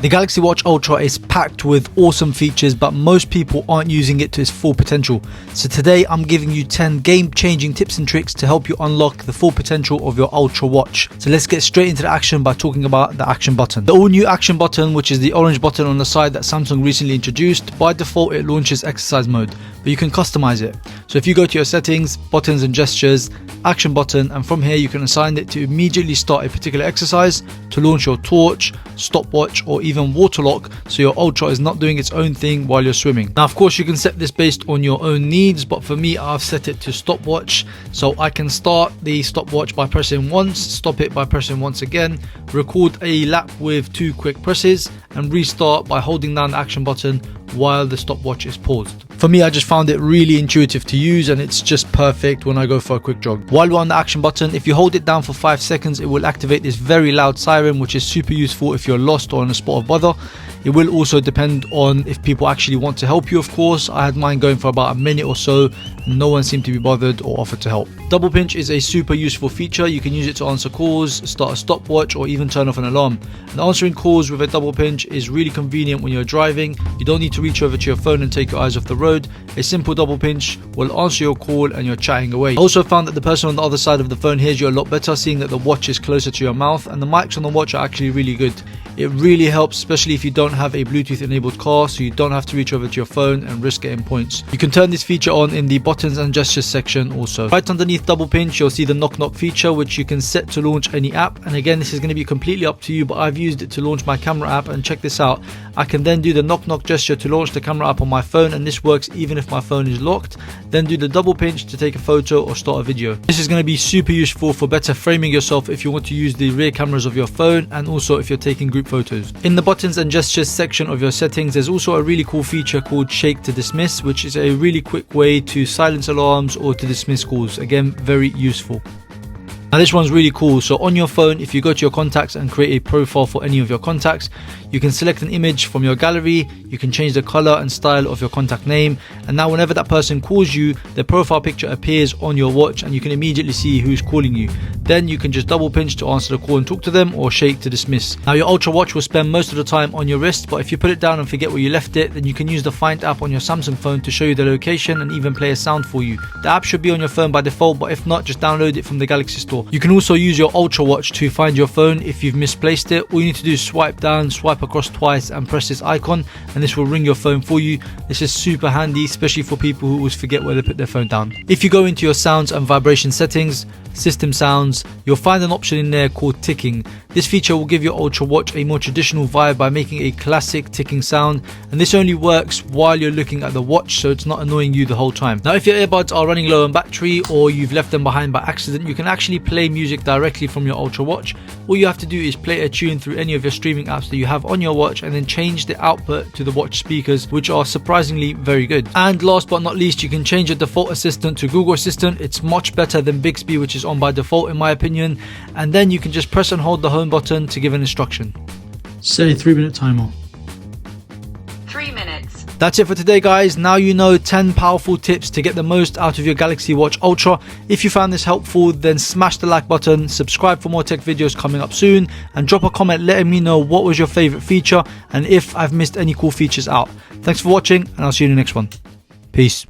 The Galaxy Watch Ultra is packed with awesome features, but most people aren't using it to its full potential. So today I'm giving you 10 game-changing tips and tricks to help you unlock the full potential of your Ultra watch. So let's get straight into the action by talking about the action button. The all-new action button, which is the orange button on the side that Samsung recently introduced, by default it launches exercise mode, but you can customize it. So if you go to your settings, buttons and gestures, action button, and from here you can assign it to immediately start a particular exercise, to launch your torch, stopwatch, or even water lock, so your Ultra is not doing its own thing while you're swimming. Now of course you can set this based on your own needs, but for me I've set it to stopwatch, so I can start the stopwatch by pressing once, stop it by pressing once again, record a lap with 2 quick presses, and restart by holding down the action button while the stopwatch is paused. For me, I just found it really intuitive to use, and it's just perfect when I go for a quick jog. While we're on the action button, if you hold it down for 5 seconds, it will activate this very loud siren, which is super useful if you're lost or in a spot of bother. It will also depend on if people actually want to help you, of course. I had mine going for about a minute or so, and no one seemed to be bothered or offered to help. Double pinch is a super useful feature. You can use it to answer calls, start a stopwatch, or even turn off an alarm. And answering calls with a double pinch is really convenient when you're driving. You don't need to reach over to your phone and take your eyes off the road. A simple double pinch will answer your call and you're chatting away. I also found that the person on the other side of the phone hears you a lot better, seeing that the watch is closer to your mouth, and the mics on the watch are actually really good. It really helps, especially if you don't have a Bluetooth enabled car, so you don't have to reach over to your phone and risk getting points. You can turn this feature on in the buttons and gestures section also. Right underneath double pinch, you'll see the knock knock feature, which you can set to launch any app. And again, this is going to be completely up to you, but I've used it to launch my camera app, and check this out. I can then do the knock knock gesture to launch the camera app on my phone, and this works even if my phone is locked. Then do the double pinch to take a photo or start a video. This is going to be super useful for better framing yourself if you want to use the rear cameras of your phone, and also if you're taking group photos. In the buttons and gestures section of your settings, there's also a really cool feature called shake to dismiss, which is a really quick way to silence alarms or to dismiss calls. Again, very useful. Now this one's really cool. So on your phone, if you go to your contacts and create a profile for any of your contacts, you can select an image from your gallery, you can change the color and style of your contact name, and now whenever that person calls you, their profile picture appears on your watch and you can immediately see who's calling you. Then you can just double pinch to answer the call and talk to them, or shake to dismiss. Now your Ultra watch will spend most of the time on your wrist, but if you put it down and forget where you left it, then you can use the Find app on your Samsung phone to show you the location and even play a sound for you. The app should be on your phone by default, but if not, just download it from the Galaxy Store. You can also use your Ultra watch to find your phone if you've misplaced it. All you need to do is swipe down, swipe across twice, and press this icon, and this will ring your phone for you. This is super handy, especially for people who always forget where they put their phone down. If you go into your sounds and vibration settings, system sounds, you'll find an option in there called ticking. This feature will give your Ultra watch a more traditional vibe by making a classic ticking sound, and this only works while you're looking at the watch, so it's not annoying you the whole time. Now if your earbuds are running low on battery, or you've left them behind by accident, you can actually play music directly from your Ultra watch. All you have to do is play a tune through any of your streaming apps that you have on your watch, and then change the output to the watch speakers, which are surprisingly very good. And last but not least, you can change your default assistant to Google Assistant. It's much better than Bixby, which is on by default in my opinion, and then you can just press and hold the home button to give an instruction. Set a 3-minute timer. 3 minutes. That's it for today, guys. Now you know 10 powerful tips to get the most out of your Galaxy Watch Ultra. If you found this helpful, then smash the like button, subscribe for more tech videos coming up soon, and drop a comment letting me know what was your favorite feature and if I've missed any cool features out. Thanks for watching, and I'll see you in the next one. Peace.